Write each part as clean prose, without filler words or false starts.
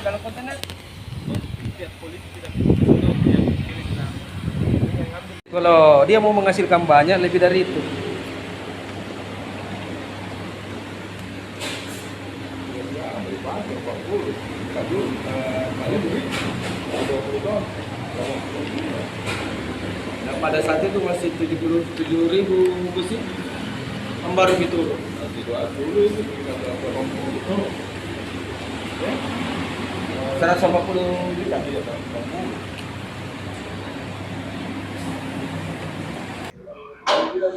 dalam kontainer. Kalau dia mau menghasilkan banyak lebih dari itu. Nah, pada saat itu masih 77.000 besi, kan baru gitu. Sekarang 150 juta.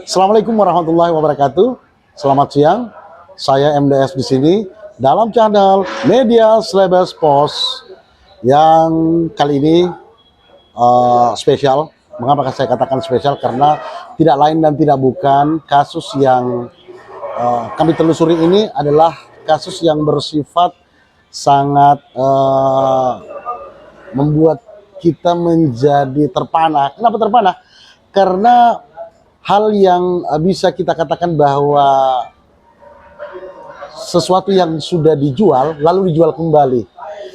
Assalamualaikum warahmatullahi wabarakatuh. Selamat siang. Saya MDS di sini dalam channel Media Slebes Post yang kali ini spesial. Mengapa saya katakan spesial? Karena tidak lain dan tidak bukan kasus yang kami telusuri ini adalah kasus yang bersifat sangat membuat kita menjadi terpana. Kenapa terpana? Karena hal yang bisa kita katakan bahwa sesuatu yang sudah dijual lalu dijual kembali,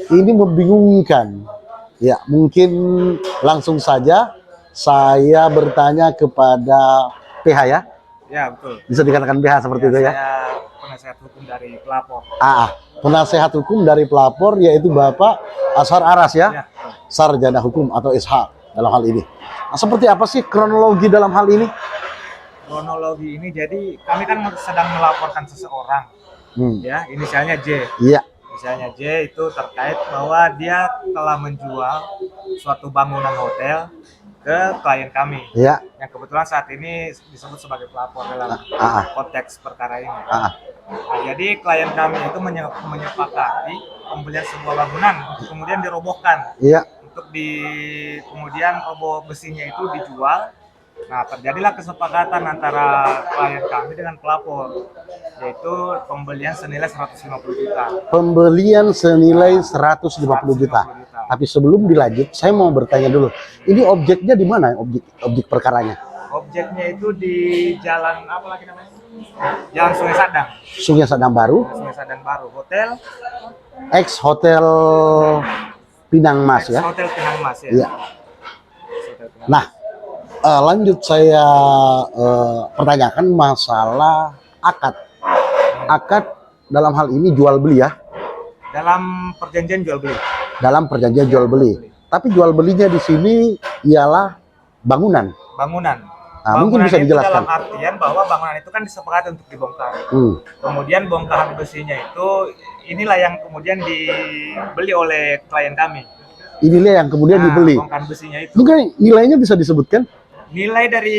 ini membingungkan. Ya, mungkin langsung saja saya bertanya kepada PH ya. Ya, betul. Bisa dikatakan PH seperti itu ya. Saya penasehat hukum dari pelapor. Penasehat hukum dari pelapor yaitu Bapak Ashar Aras ya. Ya. Sarjana hukum atau SH dalam hal ini. Nah, seperti apa sih kronologi dalam hal ini? Kronologi ini, jadi kami kan sedang melaporkan seseorang, ya, inisialnya J. Iya. Inisialnya J itu terkait bahwa dia telah menjual suatu bangunan hotel ke klien kami, Iya. yang kebetulan saat ini disebut sebagai pelapor dalam konteks perkara ini. Nah, jadi klien kami itu menyepakati pembelian sebuah bangunan untuk kemudian dirobohkan. Iya. Untuk kemudian roboh besinya itu dijual. Nah, terjadilah kesepakatan antara klien kami dengan pelapor, yaitu pembelian senilai 150 juta. Pembelian senilai 150 juta. Tapi sebelum dilanjut, saya mau bertanya dulu. Ini objeknya di mana? Objek perkaranya? Objeknya itu di jalan apa lagi namanya? Jalan Sungai Sadang. Sungai Sadang Baru. Sungai Sadang Baru. Hotel. Ex Hotel Pinang Mas ya. Hotel Pinang Mas ya. Iya. Nah, lanjut saya pertanyakan masalah akad. Akad dalam hal ini jual beli ya. Dalam perjanjian jual beli. Dalam perjanjian jual beli. Tapi jual belinya di sini ialah bangunan. Bangunan. Nah, mungkin bisa dijelaskan. Dalam artian bahwa bangunan itu kan disepakati untuk dibongkar. Kemudian bongkahan besinya itu inilah yang kemudian dibeli oleh klien kami. Inilah yang kemudian dibeli. Bongkahan besinya itu. Mungkin nilainya bisa disebutkan? Nilai dari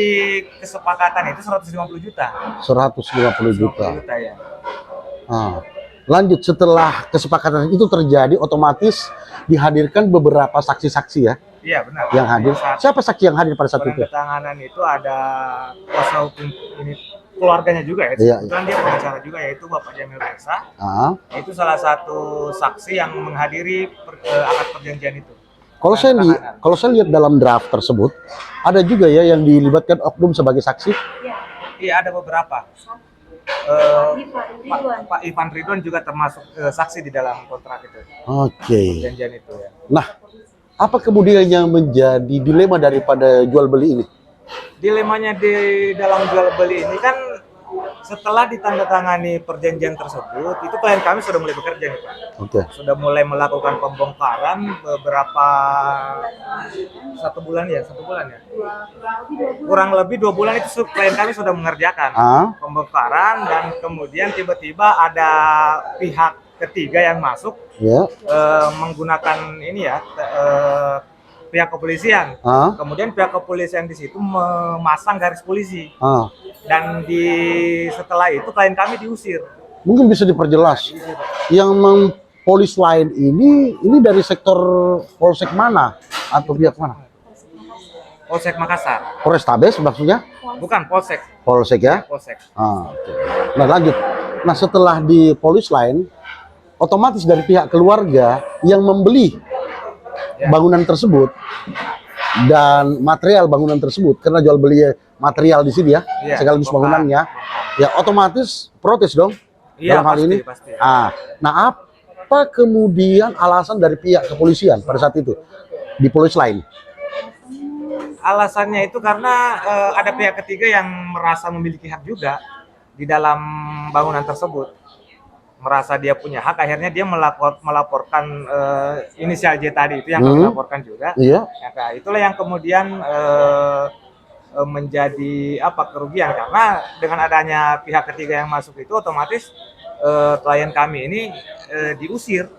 kesepakatan itu 150 juta. 150 juta. Ya. Lanjut, setelah kesepakatan itu terjadi, otomatis dihadirkan beberapa saksi-saksi ya? Iya, benar. Yang hadir. Siapa saksi yang hadir pada saat itu? Ketanganan itu ada kuasa hukum ini, keluarganya juga ya. Iya. Kebetulan dia pengacara juga, yaitu Bapak Jamil Reza. Itu salah satu saksi yang menghadiri akad perjanjian itu. Kalau saya lihat dalam draft tersebut, ada juga ya yang dilibatkan oknum sebagai saksi? Iya, ada beberapa. Pak Ivan Ridwan juga termasuk saksi di dalam kontrak itu. Oke. Perjanjian itu ya. Nah, apa kemudian yang menjadi dilema daripada jual beli ini? Dilemanya di dalam jual beli ini kan setelah ditandatangani perjanjian tersebut, itu klien kami sudah mulai bekerja nih Pak. Sudah mulai melakukan pembongkaran beberapa satu bulan ya. Kurang lebih 2 bulan itu klien kami sudah mengerjakan pembongkaran, dan kemudian tiba-tiba ada pihak ketiga yang masuk menggunakan ini ya. Pihak kepolisian, kemudian pihak kepolisian di situ memasang garis polisi, dan setelah itu klien kami diusir. Mungkin bisa diperjelas, yang mempolis lain ini dari sektor polsek mana atau pihak mana? Polsek Makassar. Polrestabes maksudnya? Bukan, polsek. Polsek ya? Polsek. Nah, lanjut. Nah, setelah di polis lain, otomatis dari pihak keluarga yang membeli bangunan tersebut dan material bangunan tersebut, karena jual beli material di sini ya, sekaligus bangunannya, ya otomatis protes dong Iya, dalam hal pasti, ini. pasti. Nah, apa kemudian alasan dari pihak kepolisian pada saat itu di polis lain? Alasannya itu karena ada pihak ketiga yang merasa memiliki hak juga di dalam bangunan tersebut. Merasa dia punya hak, akhirnya dia melaporkan inisial J tadi itu yang kami laporkan juga. Iya. Ya, nah, itulah yang kemudian menjadi kerugian, karena dengan adanya pihak ketiga yang masuk itu otomatis klien kami ini diusir,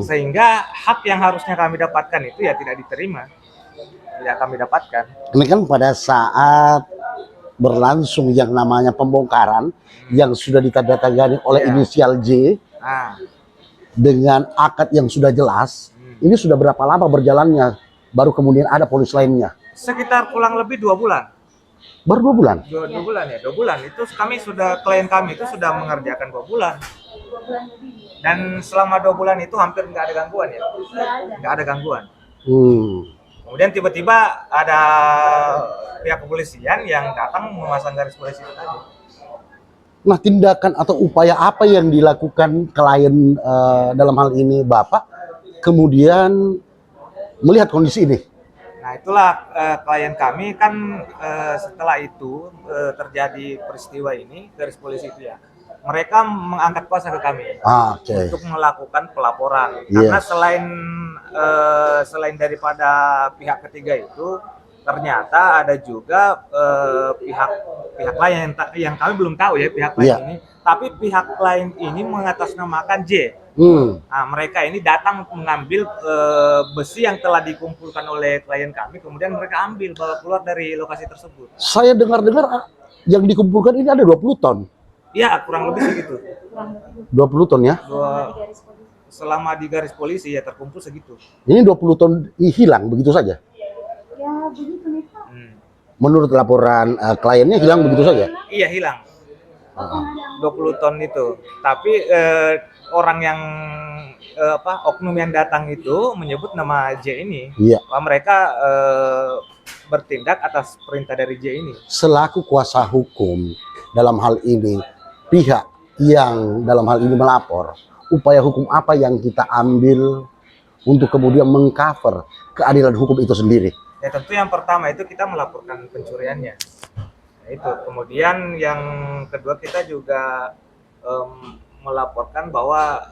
sehingga hak yang harusnya kami dapatkan itu ya tidak diterima, tidak kami dapatkan. Ini kan pada saat berlangsung yang namanya pembongkaran yang sudah ditandatangani oleh inisial J dengan akad yang sudah jelas. Ini sudah berapa lama berjalannya baru kemudian ada polis lainnya? Sekitar kurang lebih 2 bulan. Baru 2 bulan? 2 bulan ya, 2 bulan. Itu klien kami itu sudah mengerjakan 2 bulan. Dan selama 2 bulan itu hampir nggak ada gangguan ya. Nggak ada gangguan. Kemudian tiba-tiba ada pihak kepolisian yang datang memasang garis polisi itu tadi. Nah, tindakan atau upaya apa yang dilakukan klien dalam hal ini Bapak kemudian melihat kondisi ini? Nah, itulah klien kami kan setelah itu terjadi peristiwa ini, garis polisi itu ya, mereka mengangkat kuasa ke kami untuk melakukan pelaporan. Karena selain daripada pihak ketiga itu, ternyata ada juga pihak lain yang kami belum tahu ya pihak lain ini, tapi pihak lain ini mengatasnamakan J. Nah, mereka ini datang mengambil besi yang telah dikumpulkan oleh klien kami, kemudian mereka bawa keluar dari lokasi tersebut. Saya dengar-dengar yang dikumpulkan ini ada 20 ton. Iya, kurang lebih segitu. 20 ton ya? Selama di garis polisi ya terkumpul segitu. Ini 20 ton hilang begitu saja? Ya, begitu nih Pak. Menurut laporan kliennya hilang begitu saja? Iya, hilang. 20 ton itu. Tapi orang yang oknum yang datang itu menyebut nama J ini. Bahwa mereka bertindak atas perintah dari J ini. Selaku kuasa hukum dalam hal ini, pihak yang dalam hal ini melapor, upaya hukum apa yang kita ambil untuk kemudian mengcover keadilan hukum itu sendiri? Ya, tentu yang pertama itu kita melaporkan pencuriannya. Nah, itu. Kemudian yang kedua kita juga melaporkan bahwa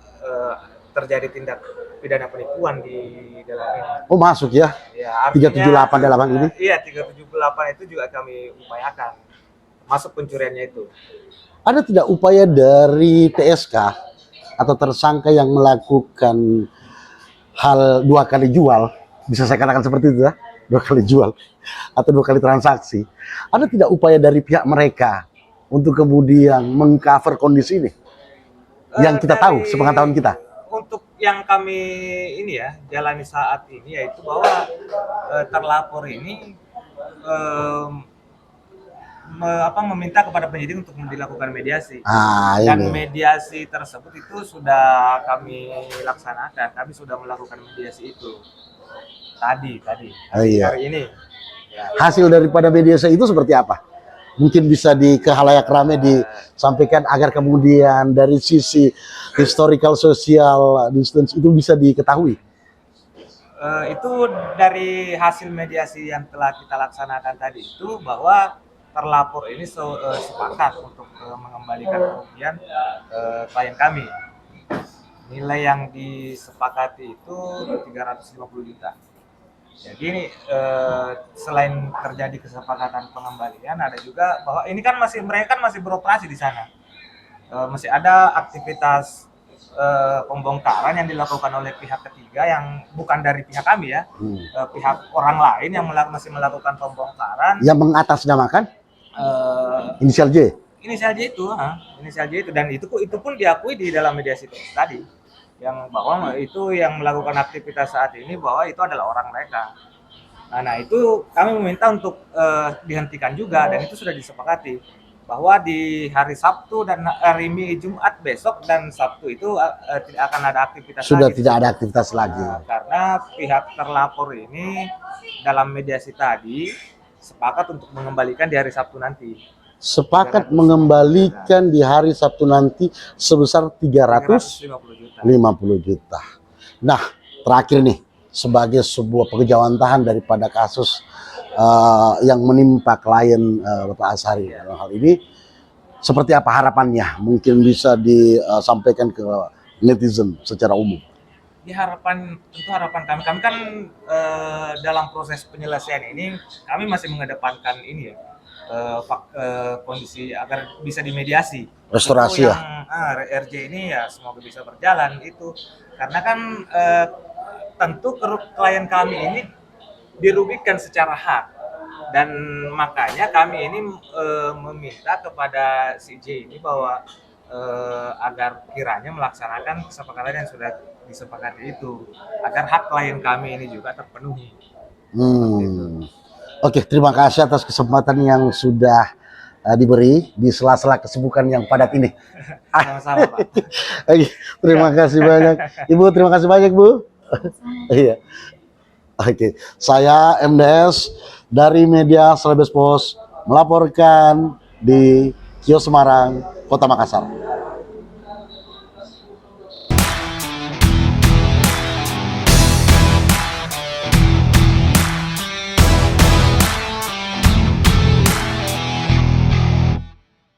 terjadi tindak pidana penipuan di dalam ini. Oh, masuk ya? Ya, artinya 378 dalam hal ini? Iya, 378 itu juga kami upayakan. Masuk pencuriannya itu. Ada tidak upaya dari TSK atau tersangka yang melakukan hal 2 kali jual, bisa saya katakan seperti itu ya, 2 kali jual atau 2 kali transaksi, ada tidak upaya dari pihak mereka untuk kemudian mengcover kondisi ini yang kita tahu sepengetahuan kita? Untuk yang kami ini ya jalani saat ini, yaitu bahwa terlapor ini meminta kepada penyidik untuk dilakukan mediasi. Dan mediasi tersebut itu sudah kami laksanakan. Kami sudah melakukan mediasi itu tadi hari ini. Ya. Hasil daripada mediasi itu seperti apa? Mungkin bisa ke halayak rame disampaikan agar kemudian dari sisi historical social distance itu bisa diketahui. Itu dari hasil mediasi yang telah kita laksanakan tadi itu, bahwa terlapor ini sepakat untuk mengembalikan kerugian klien kami. Nilai yang disepakati itu 350 juta. Jadi selain terjadi kesepakatan pengembalian, ada juga bahwa ini kan mereka masih beroperasi di sana. Masih ada aktivitas pembongkaran yang dilakukan oleh pihak ketiga yang bukan dari pihak kami ya. Pihak orang lain yang masih melakukan pembongkaran. Yang mengatasnamakan inisial J. Inisial J itu, dan itu pun diakui di dalam mediasi tadi, yang bahwa itu yang melakukan aktivitas saat ini bahwa itu adalah orang mereka. Nah itu kami meminta untuk dihentikan juga, dan itu sudah disepakati bahwa di hari Sabtu dan hari Jumat besok dan Sabtu itu tidak akan ada aktivitas. Sudah lagi. Tidak ada aktivitas lagi. Karena pihak terlapor ini dalam mediasi tadi sepakat untuk mengembalikan di hari Sabtu nanti. sepakat mengembalikan di hari Sabtu nanti sebesar 350 juta. Nah, terakhir nih, sebagai sebuah pengejawantahan daripada kasus yang menimpa klien Bapak Azhari dalam hal ini, seperti apa harapannya? Mungkin bisa disampaikan ke netizen secara umum. Tentu harapan kami kan dalam proses penyelesaian ini kami masih mengedepankan ini ya, kondisi agar bisa dimediasi. Restorasi tentu ya. RJ ini ya semoga bisa berjalan itu, karena kan tentu klien kami ini dirugikan secara hak, dan makanya kami ini meminta kepada si J ini bahwa agar kiranya melaksanakan kesepakatan yang sudah disepakati itu, agar hak klien kami ini juga terpenuhi. Oke, terima kasih atas kesempatan yang sudah diberi di sela-sela kesibukan yang padat ini. Sama-sama, Pak. Oke, terima kasih banyak. Ibu, terima kasih banyak, Bu. Iya. Oke, saya MDS dari media Selebes Pos melaporkan di Kios Semarang, Kota Makassar.